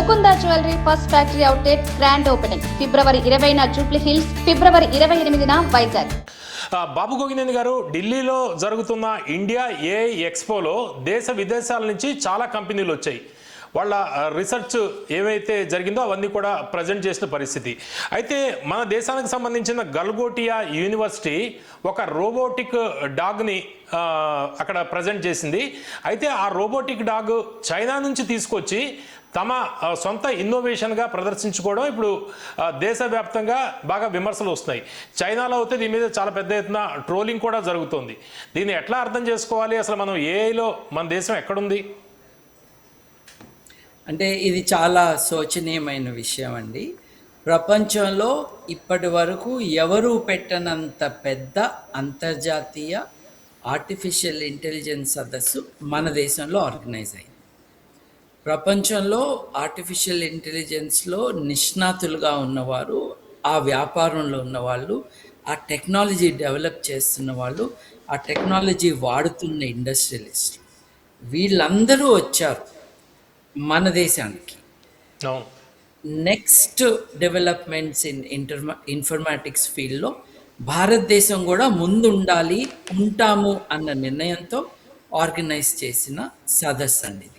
Mukunda jewellery first factory outlet grand opening ఫిబ్రవరి 20న Jubilee Hills, ఫిబ్రవరి 28న వైజాగ్. బాబు గోగినేని గారు, ఢిల్లీలో జరుగుతున్న ఇండియా ఏఐ ఎక్స్పోలో దేశ విదేశాల నుంచి చాలా కంపెనీలు వచ్చాయి. వాళ్ళ రీసెర్చ్ ఏవైతే జరిగిందో అవన్నీ కూడా ప్రజెంట్ చేసిన పరిస్థితి. అయితే మన దేశానికి సంబంధించిన గల్గోటియా యూనివర్సిటీ ఒక రోబోటిక్ డాగ్ని అక్కడ ప్రజెంట్ చేసింది. అయితే ఆ రోబోటిక్ డాగ్ చైనా నుంచి తీసుకొచ్చి తమ సొంత ఇన్నోవేషన్గా ప్రదర్శించుకోవడం ఇప్పుడు దేశవ్యాప్తంగా బాగా విమర్శలు వస్తున్నాయి. చైనాలో అయితే దీని మీద చాలా పెద్ద ఎత్తున ట్రోలింగ్ కూడా జరుగుతుంది. దీన్ని ఎట్లా అర్థం చేసుకోవాలి? అసలు మనం ఏఐలో మన దేశం ఎక్కడుంది? అంటే ఇది చాలా శోచనీయమైన విషయం అండి. ప్రపంచంలో ఇప్పటి వరకు ఎవరూ పెట్టనంత పెద్ద అంతర్జాతీయ ఆర్టిఫిషియల్ ఇంటెలిజెన్స్ సదస్సు మన దేశంలో ఆర్గనైజ్ అయింది. ప్రపంచంలో ఆర్టిఫిషియల్ ఇంటెలిజెన్స్లో నిష్ణాతులుగా ఉన్నవారు, ఆ వ్యాపారంలో ఉన్నవాళ్ళు, ఆ టెక్నాలజీ డెవలప్ చేస్తున్న వాళ్ళు, ఆ టెక్నాలజీ వాడుతున్న ఇండస్ట్రియలిస్టులు, వీళ్ళందరూ వచ్చారు మన దేశానికి. నెక్స్ట్ డెవలప్మెంట్స్ ఇన్ ఇన్ఫర్మాటిక్స్ ఫీల్డ్లో భారతదేశం కూడా ముందు ఉండాలి, ఉంటాము అన్న నిర్ణయంతో ఆర్గనైజ్ చేసిన సదస్సు అండి ఇది.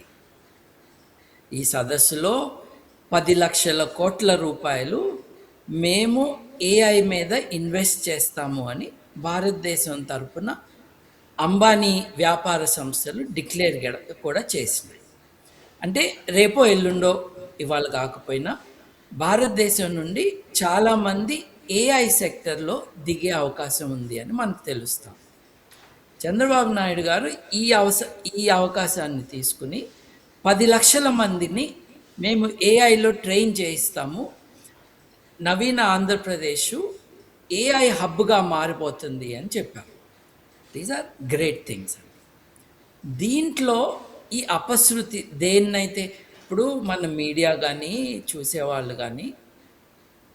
ఈ సదస్సులో 10 లక్షల కోట్ల రూపాయలు మేము ఏఐ మీద ఇన్వెస్ట్ చేస్తాము అని భారతదేశం తరపున అంబానీ వ్యాపార సంస్థలు డిక్లేర్ కూడా చేసినాయి. అంటే రేపో ఎల్లుండో, ఇవాళ కాకపోయినా భారతదేశం నుండి చాలామంది ఏఐ సెక్టర్లో దిగే అవకాశం ఉంది అని మనకు తెలుస్తాం. చంద్రబాబు నాయుడు గారు ఈ అవకాశాన్ని తీసుకుని 10 లక్షల మందిని మేము ఏఐలో ట్రైన్ చేయిస్తాము, నవీన ఆంధ్రప్రదేశ్ ఏఐ హబ్గా మారిపోతుంది అని చెప్పారు. దీస్ ఆర్ గ్రేట్ థింగ్స్ అండి. దీంట్లో ఈ అపశృతి దేన్నైతే ఇప్పుడు మన మీడియా కానీ చూసేవాళ్ళు కానీ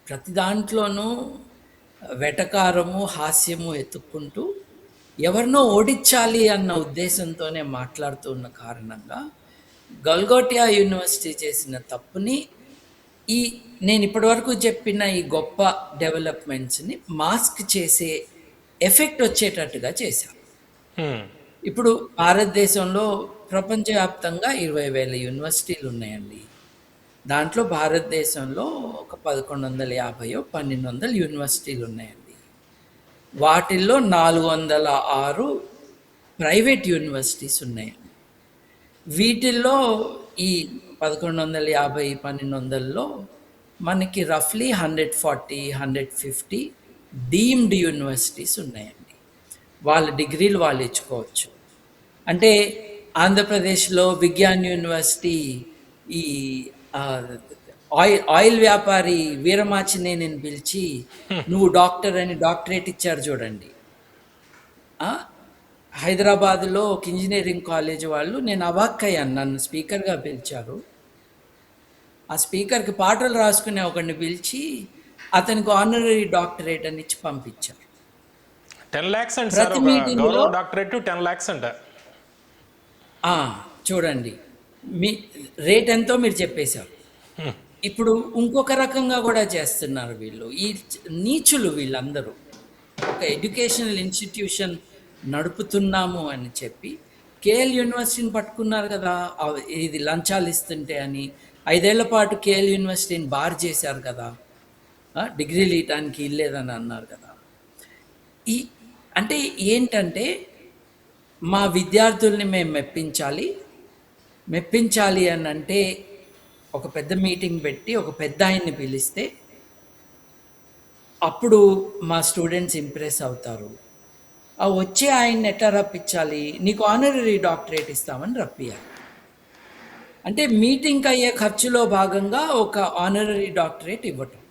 ప్రతి దాంట్లోనూ వెటకారము, హాస్యము ఎత్తుక్కుంటూ ఎవరినో ఓడించాలి అన్న ఉద్దేశంతోనే మాట్లాడుతూ ఉన్న కారణంగా గల్గోటియా యూనివర్సిటీ చేసిన తప్పుని నేను ఇప్పటివరకు చెప్పిన ఈ గొప్ప డెవలప్మెంట్స్ని మాస్క్ చేసే ఎఫెక్ట్ వచ్చేటట్టుగా చేశారు. ఇప్పుడు భారతదేశంలో ప్రపంచవ్యాప్తంగా 20,000 యూనివర్సిటీలు ఉన్నాయండి. దాంట్లో భారతదేశంలో ఒక 1150-1200 యూనివర్సిటీలు ఉన్నాయండి. వాటిల్లో 406 ప్రైవేట్ యూనివర్సిటీస్ ఉన్నాయండి. వీటిల్లో ఈ 1150-1200లో మనకి రఫ్లీ 140-150 డీమ్డ్ యూనివర్సిటీస్ ఉన్నాయండి. వాళ్ళ డిగ్రీలు వాళ్ళు ఇచ్చుకోవచ్చు. అంటే ఆంధ్రప్రదేశ్లో విజ్ఞాన్ యూనివర్సిటీ ఈ ఆయిల్ వ్యాపారి వీరమాచినేనిని పిలిచి నువ్వు డాక్టర్ అని డాక్టరేట్ ఇచ్చారు చూడండి. హైదరాబాద్లో ఒక ఇంజనీరింగ్ కాలేజ్ వాళ్ళు, నేను అవాక్కయ్యాను, నన్ను స్పీకర్గా పిలిచారు. ఆ స్పీకర్కి పాటలు రాసుకునే ఒకరిని పిలిచి అతనికి ఆనరరీ డాక్టరేట్ అని ఇచ్చి పంపించారు. 10 lakhs అంట ప్రతి మీటింగ్లో డాక్టరేట్ 10 lakhs అంట. చూడండి, మీ రేట్ ఎంతో మీరు చెప్పేశారు. ఇప్పుడు ఇంకొక రకంగా కూడా చేస్తున్నారు వీళ్ళు, ఈ నీచులు వీళ్ళందరూ. ఒక ఎడ్యుకేషనల్ ఇన్స్టిట్యూషన్ నడుపుతున్నాము అని చెప్పి కేఎల్ యూనివర్సిటీని పట్టుకున్నారు కదా, ఇది లంచాలు ఇస్తుంటే అని. 5 ఏళ్ల పాటు కేఎల్ యూనివర్సిటీని బార్ చేశారు కదా, డిగ్రీలు ఇవ్వటానికి ఇల్లేదని అన్నారు కదా. అంటే ఏంటంటే మా విద్యార్థుల్ని మేము మెప్పించాలి అని అంటే ఒక పెద్ద మీటింగ్ పెట్టి ఒక పెద్ద ఆయన్ని పిలిస్తే అప్పుడు మా స్టూడెంట్స్ ఇంప్రెస్ అవుతారు. ఆ వచ్చే ఆయన్ని ఎట్లా రప్పించాలి? నీకు ఆనరరీ డాక్టరేట్ ఇస్తామని రప్పియాలి. అంటే మీటింగ్కి అయ్యే ఖర్చులో భాగంగా ఒక ఆనరరీ డాక్టరేట్ ఇవ్వటం.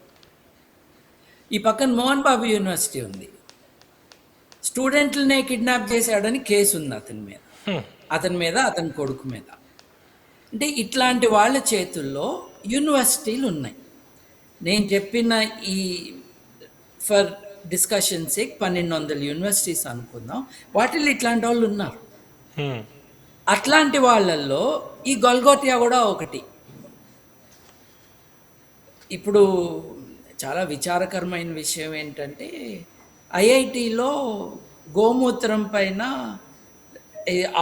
ఈ పక్కన మోహన్ బాబు యూనివర్సిటీ ఉంది, స్టూడెంట్లనే కిడ్నాప్ చేశాడని కేసు ఉంది అతని మీద అతని కొడుకు మీద. అంటే ఇట్లాంటి వాళ్ళ చేతుల్లో యూనివర్సిటీలు ఉన్నాయి. నేను చెప్పిన ఈ ఫర్ డిస్కషన్ సేక్ 1200 యూనివర్సిటీస్ అనుకుందాం, వాటిల్లో ఇట్లాంటి వాళ్ళు ఉన్నారు. అట్లాంటి వాళ్ళల్లో ఈ గల్గోటియా కూడా ఒకటి. ఇప్పుడు చాలా విచారకరమైన విషయం ఏంటంటే ఐఐటిలో గోమూత్రం పైన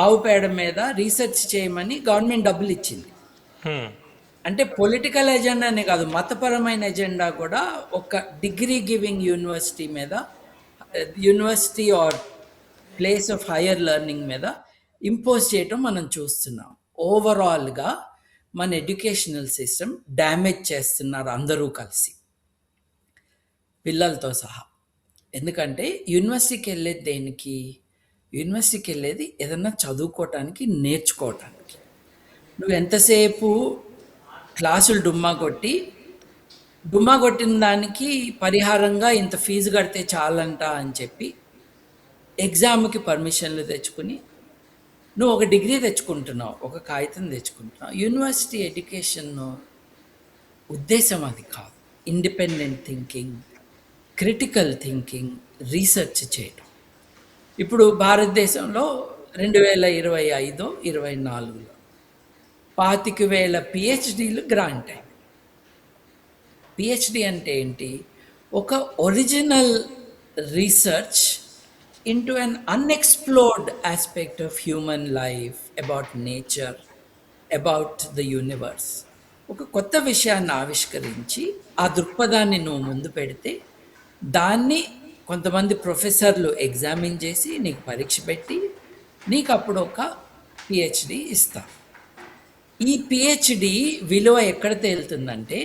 ఆవు పేడ మీద రీసెర్చ్ చేయమని గవర్నమెంట్ డబ్బులు ఇచ్చింది. హ్మ్. అంటే పొలిటికల్ ఎజెండానే కాదు, మతపరమైన ఎజెండా కూడా ఒక డిగ్రీ గివింగ్ యూనివర్సిటీ మీద, university are place of higher learning మీద ఇంపోజ్ చేయటం మనం చూస్తున్నాం. ఓవరాల్గా మన ఎడ్యుకేషనల్ సిస్టమ్ డ్యామేజ్ చేస్తున్నారు అందరూ కలిసి, పిల్లలతో సహా. ఎందుకంటే యూనివర్సిటీకి వెళ్ళేది దేనికి? యూనివర్సిటీకి వెళ్ళేది ఏదన్నా చదువుకోవటానికి, నేర్చుకోవటానికి. నువ్వు ఎంతసేపు క్లాసులు డుమ్మా కొట్టిన దానికి పరిహారంగా ఇంత ఫీజు కడితే చాలంట అని చెప్పి ఎగ్జామ్కి పర్మిషన్లు తెచ్చుకుని నువ్వు ఒక డిగ్రీ తెచ్చుకుంటున్నావు, ఒక కాగితం తెచ్చుకుంటున్నావు. యూనివర్సిటీ ఎడ్యుకేషన్ ఉద్దేశం అది కాదు. Independent thinking, critical thinking, research చేయటం. ఇప్పుడు భారతదేశంలో 2025-24లో 25,000 పిహెచ్డీలు గ్రాంట్ అయ్యాయి. పిహెచ్డి అంటే ఏంటి? ఒక original research into an unexplored aspect of human life, about nature, about the universe. ఒక కొత్త విషయాన్ని ఆవిష్కరించి ఆ దృక్పథాన్ని నువ్వు ముందు పెడితే దాన్ని కొంతమంది ప్రొఫెసర్లు ఎగ్జామిన్ చేసి నీకు పరీక్ష పెట్టి నీకు అప్పుడు ఒక పిహెచ్డి ఇస్తారు. ఈ పిహెచ్డి విలువ ఎక్కడ తేలుతుందంటే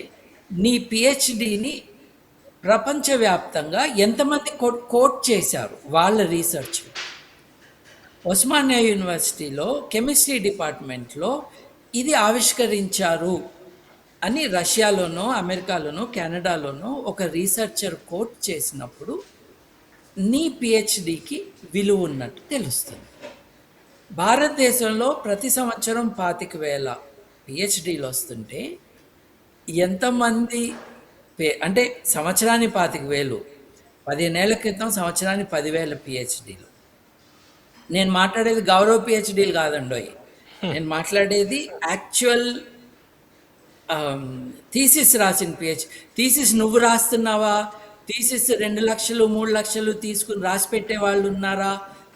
నీ పిహెచ్డిని ప్రపంచవ్యాప్తంగా ఎంతమంది కోట్ చేశారు వాళ్ళ రీసెర్చ్. ఉస్మానియా యూనివర్సిటీలో కెమిస్ట్రీ డిపార్ట్మెంట్లో ఇది ఆవిష్కరించారు అని రష్యాలోనో, అమెరికాలోనో, కెనడాలోనో ఒక రీసెర్చర్ కోట్ చేసినప్పుడు నీ పిహెచ్డికి విలువ ఉన్నట్టు తెలుస్తుంది. భారతదేశంలో ప్రతి సంవత్సరం 25,000 పిహెచ్డీలు వస్తుంటే ఎంతమంది అంటే సంవత్సరానికి 25,000, 15 ఏళ్ల క్రితం సంవత్సరానికి 10,000 పిహెచ్డీలు. నేను మాట్లాడేది గౌరవ పిహెచ్డీలు కాదండోయ్, నేను మాట్లాడేది యాక్చువల్ థీసిస్ రాసిన థీసిస్ నువ్వు రాస్తున్నావా? థీసిస్ 2 లక్షలు 3 లక్షలు తీసుకుని రాసి పెట్టే వాళ్ళు ఉన్నారా?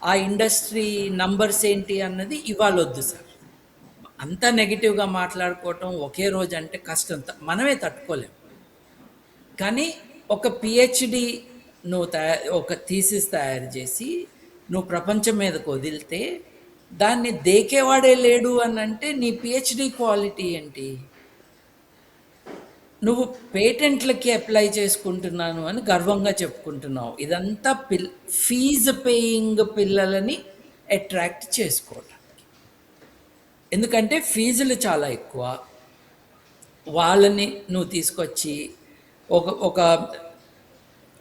ఆ ఇండస్ట్రీ నంబర్స్ ఏంటి అన్నది ఇవాళ వద్దు సార్. అంతా నెగిటివ్గా మాట్లాడుకోవటం ఒకే రోజు అంటే కష్టం, మనమే తట్టుకోలేం. కానీ ఒక పిహెచ్డి నువ్వు ఒక థీసిస్ తయారు చేసి నువ్వు ప్రపంచం మీదకు వదిలితే దాన్ని దేకేవాడే లేడు అని అంటే నీ పిహెచ్డి క్వాలిటీ ఏంటి? నువ్వు పేటెంట్లకి అప్లై చేసుకుంటున్నాను అని గర్వంగా చెప్పుకుంటున్నావు. ఇదంతా ఫీజు పేయింగ్ పిల్లలని అట్రాక్ట్ చేసుకోవడానికి. ఎందుకంటే ఫీజులు చాలా ఎక్కువ. వాళ్ళని నువ్వు తీసుకొచ్చి ఒక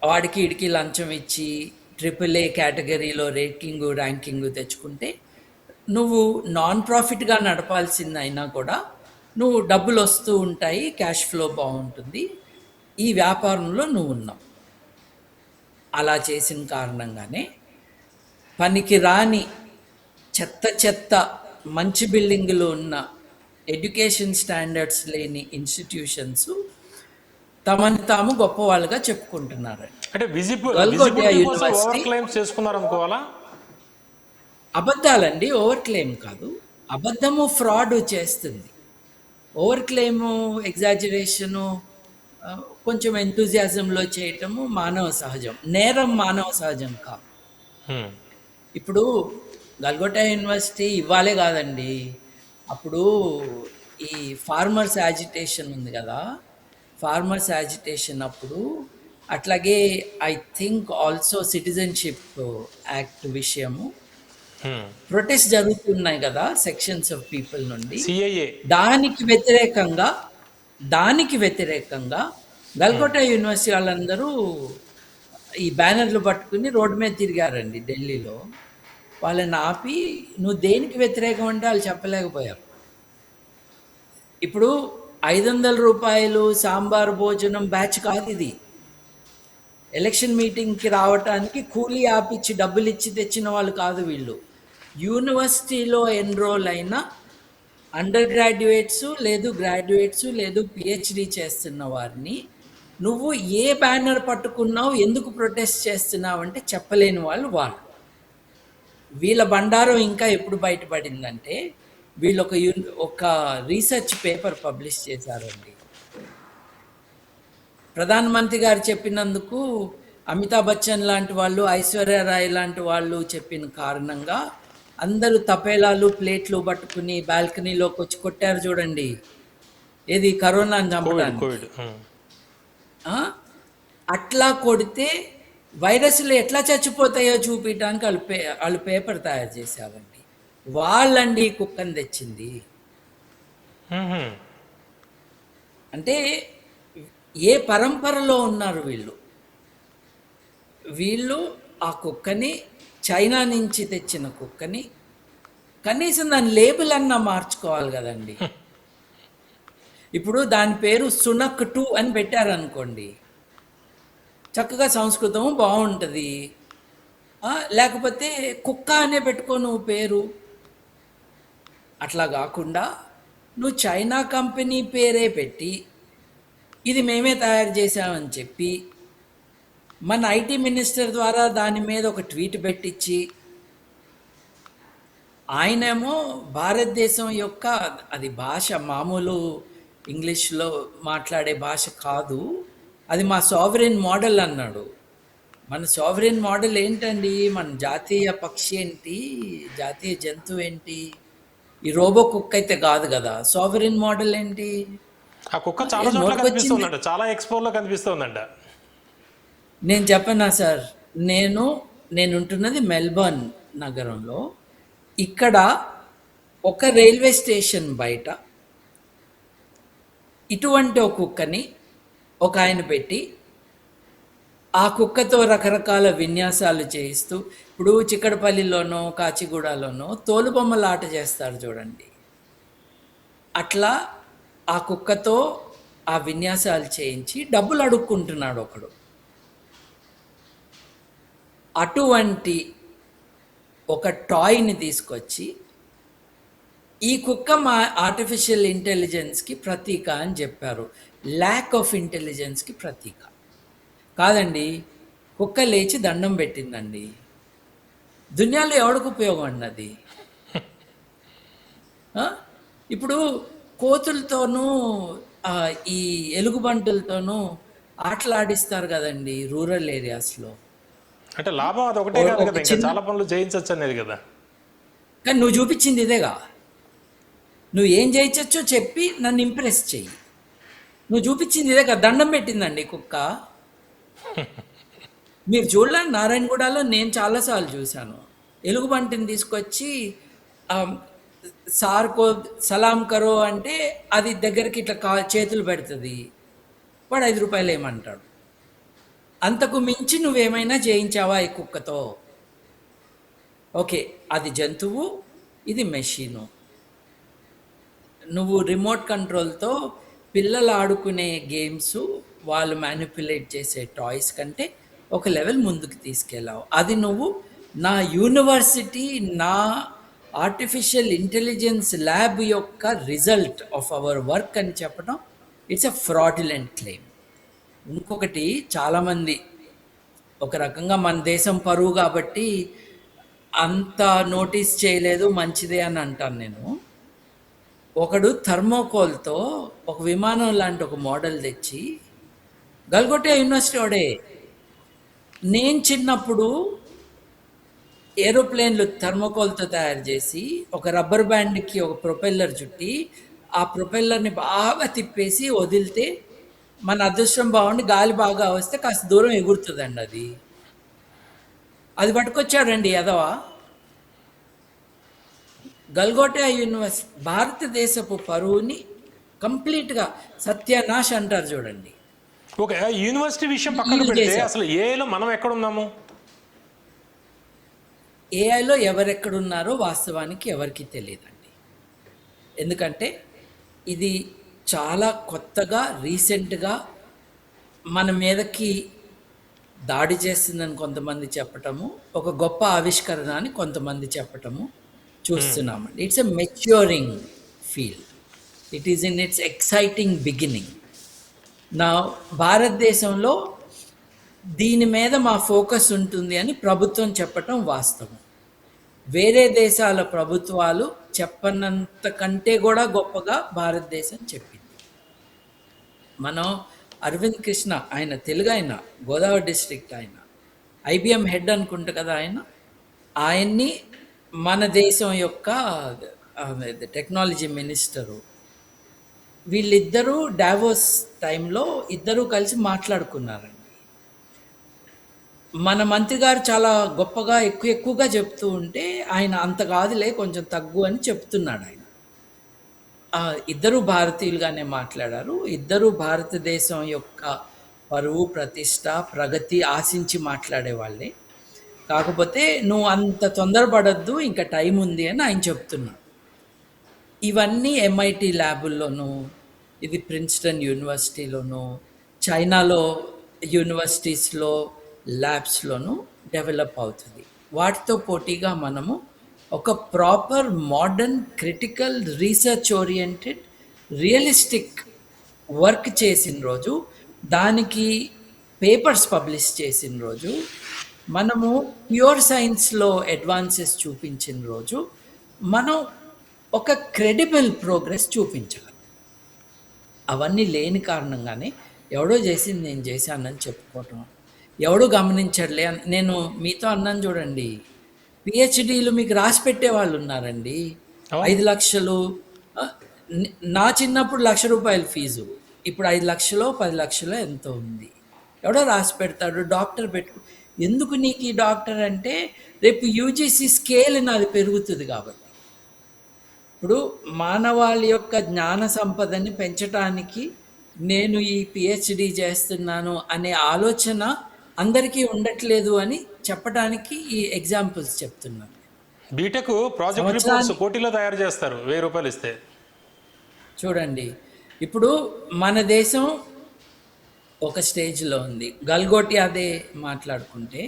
వాడికి ఇడికి లంచం ఇచ్చి AAA కేటగిరీలో ర్యాంకింగ్ తెచ్చుకుంటే నువ్వు నాన్ ప్రాఫిట్గా నడపాల్సిందైనా కూడా నువ్వు డబ్బులు వస్తూ ఉంటాయి, క్యాష్ ఫ్లో బాగుంటుంది, ఈ వ్యాపారంలో నువ్వు ఉన్నావు. అలా చేసిన కారణంగానే పనికి రాని చెత్త మంచి బిల్డింగులు ఉన్న ఎడ్యుకేషన్ స్టాండర్డ్స్ లేని ఇన్స్టిట్యూషన్స్ తమని తాము గొప్పవాళ్ళుగా చెప్పుకుంటున్నారు. అంటే యూనివర్సిటీ అబద్ధాలండి, ఓవర్ క్లెయిమ్ కాదు. అబద్ధము ఫ్రాడ్ చేస్తుంది. ఓవర్ క్లెయిము, ఎగ్జాజరేషను, కొంచెం ఎంతూజియాజంలో చేయటము మానవ సహజం. నేరం మానవ సహజం కాదు. ఇప్పుడు గల్గొట్టా యూనివర్సిటీ ఇవ్వాలే కాదండి, అప్పుడు ఈ ఫార్మర్స్ యాజిటేషన్ ఉంది కదా, ఫార్మర్స్ యాజిటేషన్ అప్పుడు, అట్లాగే I think also citizenship act విషయము ప్రొటెస్ట్ జరుగుతున్నాయి కదా సెక్షన్స్ ఆఫ్ పీపుల్ నుండి. దానికి వ్యతిరేకంగా గల్గొట్టా యూనివర్సిటీ వాళ్ళందరూ ఈ బ్యానర్లు పట్టుకుని రోడ్డు మీద తిరిగారండి ఢిల్లీలో. వాళ్ళని ఆపి నువ్వు దేనికి వ్యతిరేకం అంటే వాళ్ళు చెప్పలేకపోయారు. ఇప్పుడు 500 రూపాయలు సాంబార్ భోజనం బ్యాచ్ కాదు ఇది. ఎలక్షన్ మీటింగ్కి రావటానికి కూలీ ఆపిచ్చి డబ్బులు ఇచ్చి తెచ్చిన వాళ్ళు కాదు వీళ్ళు. యూనివర్సిటీలో ఎన్రోల్ అయిన అండర్ గ్రాడ్యుయేట్స్ లేదు గ్రాడ్యుయేట్స్ లేదు పిహెచ్డి చేస్తున్న వారిని నువ్వు ఏ బ్యానర్ పట్టుకున్నావు ఎందుకు ప్రొటెస్ట్ చేస్తున్నావు అంటే చెప్పలేని వాళ్ళు వీళ్ళ బండారం ఇంకా ఎప్పుడు బయటపడిందంటే వీళ్ళు ఒక రీసెర్చ్ పేపర్ పబ్లిష్ చేశారండి. ప్రధానమంత్రి గారు చెప్పినందుకు అమితాబ్ బచ్చన్ లాంటి వాళ్ళు, ఐశ్వర్య రాయ్ లాంటి వాళ్ళు చెప్పిన కారణంగా అందరూ తపేలాలు ప్లేట్లు పట్టుకుని బాల్కనీలోకి వచ్చి కొట్టారు చూడండి, ఏది కరోనాని చంపడానికి. కోవిడ్ ఆ? అట్లా కొడితే వైరస్లు ఎట్లా చచ్చిపోతాయో చూపించడానికి వాళ్ళు పేపర్ తయారు చేశారండి. వాళ్ళండి ఈ కుక్కని తెచ్చింది. అంటే ఏ పరంపరలో ఉన్నారు వీళ్ళు ఆ కుక్కని చైనా నుంచి తెచ్చిన కుక్కని కనీసం దాని లేబుల్ అన్నా మార్చుకోవాలి కదండి. ఇప్పుడు దాని పేరు సునక్ 2 అని పెట్టారనుకోండి, చక్కగా సంస్కృతం బాగుంటుంది. లేకపోతే కుక్క అనే పెట్టుకో నువ్వు పేరు. అట్లా కాకుండా నువ్వు చైనా కంపెనీ పేరే పెట్టి ఇది మేమే తయారు చేసామని చెప్పి మన ఐటీ మినిస్టర్ ద్వారా దాని మీద ఒక ట్వీట్ పెట్టించి, ఆయనేమో భారతదేశం యొక్క అది భాష మామూలు ఇంగ్లీష్లో మాట్లాడే భాష కాదు, అది మా సావరెన్ మోడల్ అన్నాడు. మన సావరెన్ మోడల్ ఏంటండి? మన జాతీయ పక్షి ఏంటి, జాతీయ జంతువు ఏంటి? ఈ రోబో కుక్క అయితే కాదు కదా. సావరెన్ మోడల్ ఏంటి? ఆ కుక్క చాలా చోట్ల కనిపిస్తుందంట, చాలా ఎక్స్పోలో కనిపిస్తుందంట. నేను చెప్పనా సార్, నేనుంటున్నది మెల్బర్న్ నగరంలో. ఇక్కడ ఒక రైల్వే స్టేషన్ బయట ఇటువంటి ఒక కుక్కని ఒక ఆయన పెట్టి ఆ కుక్కతో రకరకాల విన్యాసాలు చేయిస్తూ, ఇప్పుడు చిక్కడపల్లిలోనో కాచిగూడలోనో తోలుబొమ్మల ఆట చేస్తారు చూడండి, అట్లా ఆ కుక్కతో ఆ విన్యాసాలు చేయించి డబ్బులు అడుక్కుంటున్నాడు ఒకడు. అటువంటి ఒక టాయ్ని తీసుకొచ్చి ఈ కుక్క మా ఆర్టిఫిషియల్ ఇంటెలిజెన్స్కి ప్రతీక అని చెప్పారు. ల్యాక్ ఆఫ్ ఇంటెలిజెన్స్కి ప్రతీక కాదండి. కుక్క లేచి దండం పెట్టిందండి. దునియాలో ఎవరికి ఉపయోగం అన్నది? ఇప్పుడు కోతులతోనూ ఈ ఎలుగుబంటులతోనూ ఆటలాడిస్తారు కదండి రూరల్ ఏరియాస్లో. అంటే లాభం అది ఒకటే కాదు కదా, ఇంకా చాలా పనులు చేయించవచ్చు అనేది కదా. కానీ నువ్వు చూపించింది ఇదేగా. నువ్వు ఏం చేయించచ్చో చెప్పి నన్ను ఇంప్రెస్ చెయ్యి. నువ్వు చూపించింది ఇదేగా. దండం పెట్టిందండి కుక్క. మీరు చూడలేండి, నారాయణగూడలో నేను చాలాసార్లు చూశాను. ఎలుగుబంటిని తీసుకొచ్చి సార్కో సలాం కరో అంటే అది దగ్గరికి ఇట్లా చేతులు పెడుతుంది. వాడు 5 రూపాయలు ఏమంటాడు. అంతకు మించి నువ్వేమైనా చేయించావా ఈ కుక్కతో? ఓకే, అది జంతువు, ఇది మెషీను. నువ్వు రిమోట్ కంట్రోల్తో పిల్లలు ఆడుకునే గేమ్స్, వాళ్ళు మ్యానిపులేట్ చేసే టాయ్స్ కంటే ఒక లెవెల్ ముందుకు తీసుకెళ్ళావు. అది నువ్వు నా యూనివర్సిటీ, నా ఆర్టిఫిషియల్ ఇంటెలిజెన్స్ ల్యాబ్ యొక్క రిజల్ట్ ఆఫ్ అవర్ వర్క్ అని చెప్పడం ఇట్స్ ఎ ఫ్రాడ్యులెంట్ క్లెయిమ్. ఇంకొకటి, చాలామంది ఒక రకంగా మన దేశం పరువు కాబట్టి అంత నోటీస్ చేయలేదు, మంచిదే అని అంటాను నేను. ఒకడు థర్మోకోల్తో ఒక విమానం లాంటి ఒక మోడల్ తెచ్చి గల్గొట్టే యూనివర్సిటీ వాడే. నేను చిన్నప్పుడు ఏరోప్లేన్లు థర్మోకోల్తో తయారు చేసి ఒక రబ్బర్ బ్యాండ్కి ఒక ప్రొపెల్లర్ చుట్టి ఆ ప్రొపెల్లర్ని బాగా తిప్పేసి వదిలితే మన అదృష్టం బాగుండి గాలి బాగా వస్తే కాస్త దూరం ఎగురుతుందండి. అది పట్టుకొచ్చాడండి ఎదవా. గల్గోటే యూనివర్సిటీ భారతదేశపు పరువుని కంప్లీట్గా సత్యనాశ అంటారు చూడండి. ఓకే, యూనివర్సిటీ విషయం పక్కన పెడితే అసలు ఏఐలో మనం ఎక్కడున్నాము? ఏఐలో ఎవరెక్కడున్నారో వాస్తవానికి ఎవరికి తెలియదండి. ఎందుకంటే ఇది చాలా కొత్తగా రీసెంట్గా మన మీదకి దాడి చేస్తుందని కొంతమంది చెప్పటము, ఒక గొప్ప ఆవిష్కరణ అని కొంతమంది చెప్పటము చూస్తున్నామండి. It's a maturing field. It is in its exciting beginning. నా భారతదేశంలో దీని మీద మా ఫోకస్ ఉంటుంది అని ప్రభుత్వం చెప్పటం వాస్తవం. వేరే దేశాల ప్రభుత్వాలు చెప్పనంత కంటే కూడా గొప్పగా భారతదేశం చెప్పింది. మనం అరవింద్ కృష్ణ, ఆయన తెలుగు, ఆయన గోదావరి డిస్ట్రిక్ట్, ఆయన IBM హెడ్ అనుకుంటా కదా, ఆయన్ని మన దేశం యొక్క టెక్నాలజీ మినిస్టరు, వీళ్ళిద్దరూ డావోస్ టైంలో ఇద్దరూ కలిసి మాట్లాడుకున్నారండి. మన మంత్రి గారు చాలా గొప్పగా ఎక్కువగా చెప్తూ ఉంటే ఆయన అంత కాదులే, కొంచెం తగ్గు అని చెప్తున్నాడు ఆయన. ఇద్దరూ భారతీయులుగానే మాట్లాడారు. ఇద్దరూ భారతదేశం యొక్క పరువు, ప్రతిష్ట, ప్రగతి ఆశించి మాట్లాడే వాళ్ళే. కాకపోతే నువ్వు అంత తొందరపడద్దు, ఇంకా టైం ఉంది అని ఆయన చెప్తున్నాడు. ఇవన్నీ MIT ల్యాబుల్లోనూ, ఇది ప్రిన్స్టన్ యూనివర్సిటీలోనూ, చైనాలో యూనివర్సిటీస్లో ల్యాబ్స్లోనూ డెవలప్ అవుతుంది. వాటితో పోటీగా మనము ఒక proper modern critical research oriented realistic work చేసిన రోజు, దానికి పేపర్స్ పబ్లిష్ చేసిన రోజు, మనము ప్యూర్ సైన్స్లో అడ్వాన్సెస్ చూపించిన రోజు మనం ఒక క్రెడిబుల్ ప్రోగ్రెస్ చూపించగలం. అవన్నీ లేని కారణంగానే ఎవడో చేసింది నేను చేశానని చెప్పుకోవటం, ఎవడో గమనించట్లే. నేను మీతో అన్నాను చూడండి, PhDలు మీకు రాసి పెట్టే వాళ్ళు ఉన్నారండి. 5 లక్షలు, నా చిన్నప్పుడు ₹1,00,000 ఫీజు, ఇప్పుడు 5 లక్షలు 10 లక్షలు ఎంతో ఉంది. ఎవడో రాసి పెడతాడు, డాక్టర్ పెట్టుకు. ఎందుకు నీకు ఈ డాక్టర్ అంటే రేపు UGC స్కేల్ నాది పెరుగుతుంది కాబట్టి. ఇప్పుడు మానవాళి యొక్క జ్ఞాన సంపదని పెంచడానికి నేను ఈ PhD చేస్తున్నాను అనే ఆలోచన అందరికీ ఉండట్లేదు అని చెప్పడానికి ఈ ఎగ్జాంపుల్స్ చెప్తున్నాను. బీటెక్ ప్రాజెక్ట్ రిపోర్ట్స్ కోటిలో తయారు చేస్తారు ₹1000 ఇస్తే. చూడండి, ఇప్పుడు మన దేశం ఒక స్టేజ్లో ఉంది. గల్గోటి అదే మాట్లాడుకుంటే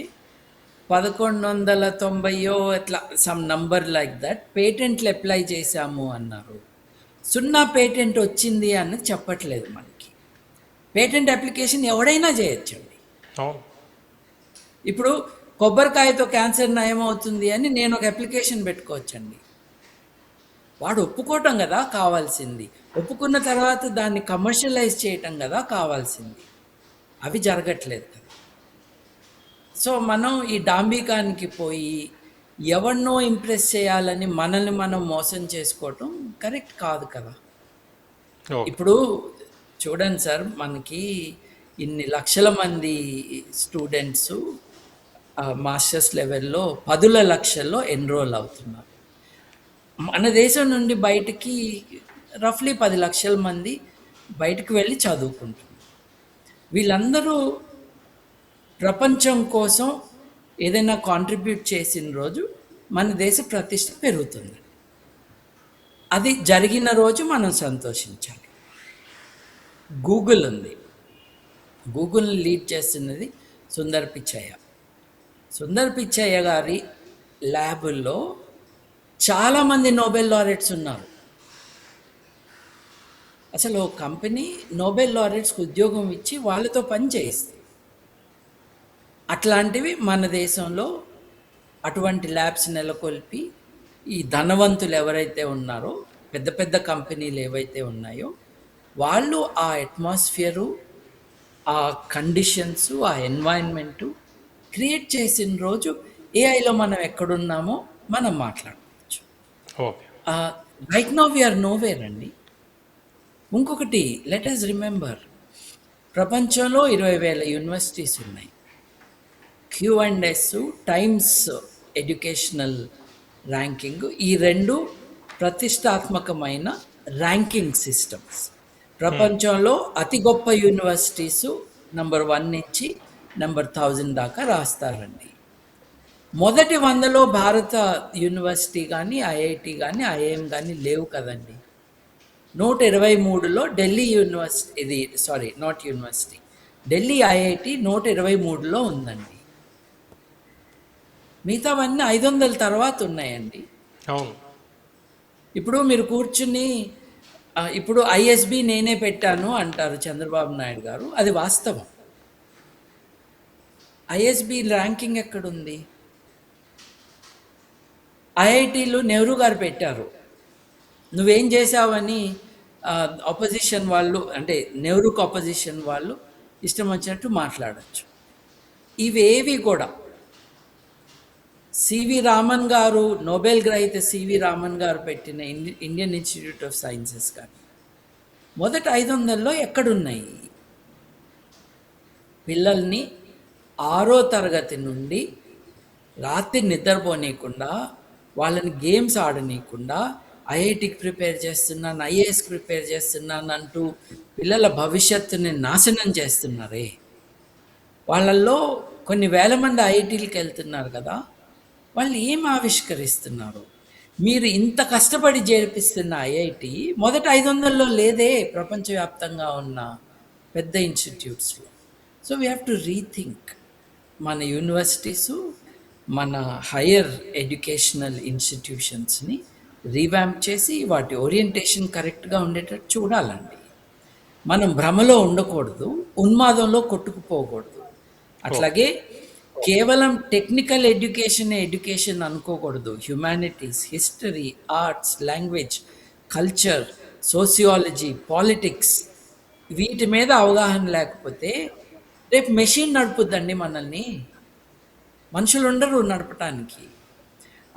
1190 అట్లా సమ్ నంబర్ లైక్ దట్ పేటెంట్లు అప్లై చేశాము అన్నారు. 0 పేటెంట్ వచ్చింది అన్నది చెప్పట్లేదు మనకి. పేటెంట్ అప్లికేషన్ ఎవడైనా చేయొచ్చండి. ఇప్పుడు కొబ్బరికాయతో క్యాన్సర్ నయమవుతుంది అని నేను ఒక అప్లికేషన్ పెట్టుకోవచ్చండి. వాడు ఒప్పుకోవటం కదా కావాల్సింది, ఒప్పుకున్న తర్వాత దాన్ని కమర్షియలైజ్ చేయటం కదా కావాల్సింది. అవి జరగట్లేదు కదా. సో మనం ఈ డాంబికానికి పోయి ఎవరినో ఇంప్రెస్ చేయాలని మనల్ని మనం మోసం చేసుకోవటం కరెక్ట్ కాదు కదా. ఇప్పుడు చూడండి సార్, మనకి ఇన్ని లక్షల మంది స్టూడెంట్స్ మాస్టర్స్ లెవెల్లో 10 లక్షల్లో ఎన్రోల్ అవుతున్నారు. మన దేశం నుండి బయటికి రఫ్లీ 10 లక్షల మంది బయటకు వెళ్ళి చదువుకుంటున్నారు. వీళ్ళందరూ ప్రపంచం కోసం ఏదైనా కాంట్రిబ్యూట్ చేసిన రోజు మన దేశ ప్రతిష్ట పెరుగుతుంది. అది జరిగిన రోజు మనం సంతోషించాలి. గూగుల్ ఉంది, గూగుల్ని లీడ్ చేస్తున్నది సుందర్ పిచ్చయ్య. సుందర్ పిచ్చయ్య గారి ల్యాబుల్లో చాలామంది నోబెల్ లారెట్స్ ఉన్నారు. అసలు ఓ కంపెనీ నోబెల్ లారెట్స్కి ఉద్యోగం ఇచ్చి వాళ్ళతో పని చేయిస్తుంది. అట్లాంటివి మన దేశంలో అటువంటి ల్యాబ్స్ నెలకొల్పి ఈ ధనవంతులు ఎవరైతే ఉన్నారో, పెద్ద పెద్ద కంపెనీలు ఏవైతే ఉన్నాయో, వాళ్ళు ఆ అట్మాస్ఫియరు, ఆ కండిషన్స్, ఆ ఎన్వైరన్మెంటు క్రియేట్ చేసిన రోజు ఏఐలో మనం ఎక్కడున్నామో మనం మాట్లాడుకోవచ్చు. రైట్ నౌ వీఆర్ నోవేర్ అండి. ఇంకొకటి, లెట్ us రిమెంబర్, ప్రపంచంలో 20,000 యూనివర్సిటీస్ ఉన్నాయి. Q&S, టైమ్స్ ఎడ్యుకేషనల్ ర్యాంకింగ్, ఈ 2 ప్రతిష్టాత్మకమైన ర్యాంకింగ్ సిస్టమ్స్. ప్రపంచంలో అతి గొప్ప యూనివర్సిటీసు నంబర్ 1 నుంచి నంబర్ 1000 దాకా రాస్తారండి. మొదటి 100లో భారత యూనివర్సిటీ కానీ, IIT కానీ, IIM కానీ లేవు కదండి. 123లో ఢిల్లీ యూనివర్సిటీ, ఇది sorry not university, Delhi IIT 123లో ఉందండి. మిగతావన్నీ 500 తర్వాత ఉన్నాయండి. అవును. ఇప్పుడు మీరు కూర్చుని ఇప్పుడు ఐఎస్బి నేనే పెట్టాను అంటారు చంద్రబాబు నాయుడు గారు, అది వాస్తవం. ఐఎస్బి ర్యాంకింగ్ ఎక్కడుంది? ఐఐటీలు నెహ్రూ గారు పెట్టారు. నువ్వేం చేసావని ఆపోజిషన్ వాళ్ళు, అంటే నెహ్రూకి ఆపోజిషన్ వాళ్ళు ఇష్టం వచ్చినట్టు మాట్లాడచ్చు. ఇవేవి కూడా సివి రామన్ గారు, నోబెల్ గ్రహీత సివి రామన్ గారు పెట్టిన ఇండియన్ ఇన్స్టిట్యూట్ ఆఫ్ సైన్సెస్ కానీ మొదట 500లో ఎక్కడున్నాయి? పిల్లల్ని 6వ తరగతి నుండి రాత్రి నిద్రపోనీయకుండా, వాళ్ళని గేమ్స్ ఆడనీయకుండా, ఐఐటికి ప్రిపేర్ చేస్తున్నాను, ఐఏఎస్కి ప్రిపేర్ చేస్తున్నాను అంటూ పిల్లల భవిష్యత్తుని నాశనం చేస్తున్నారే. వాళ్ళల్లో కొన్ని వేల మంది ఐఐటీలకు వెళ్తున్నారు కదా, వాళ్ళు ఏం ఆవిష్కరిస్తున్నారు? మీరు ఇంత కష్టపడి చేర్పిస్తున్న ఐఐటి మొదట 500లో లేదే ప్రపంచవ్యాప్తంగా ఉన్న పెద్ద ఇన్స్టిట్యూట్స్లో. So we have to rethink మన యూనివర్సిటీసు, మన హయ్యర్ ఎడ్యుకేషనల్ ఇన్స్టిట్యూషన్స్ని రీవ్యాంప్ చేసి వాటి ఓరియంటేషన్ కరెక్ట్గా ఉండేటట్టు చూడాలండి. మనం భ్రమలో ఉండకూడదు, ఉన్మాదంలో కొట్టుకుపోకూడదు. అట్లాగే కేవలం టెక్నికల్ ఎడ్యుకేషన్ అనుకోకూడదు. Humanities, history, arts, language, culture, sociology, politics, వీటి మీద అవగాహన లేకపోతే రేపు మెషిన్ నడుపుద్దండి మనల్ని, మనుషులు ఉండరు నడపటానికి.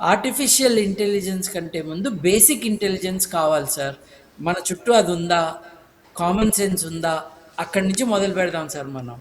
ఆర్టిఫిషియల్ ఇంటెలిజెన్స్ కంటే ముందు బేసిక్ ఇంటెలిజెన్స్ కావాలి సార్. మన చుట్టూ అది ఉందా, కామన్ సెన్స్ ఉందా, అక్కడి నుంచి మొదలు పెడదాం సార్ మనం.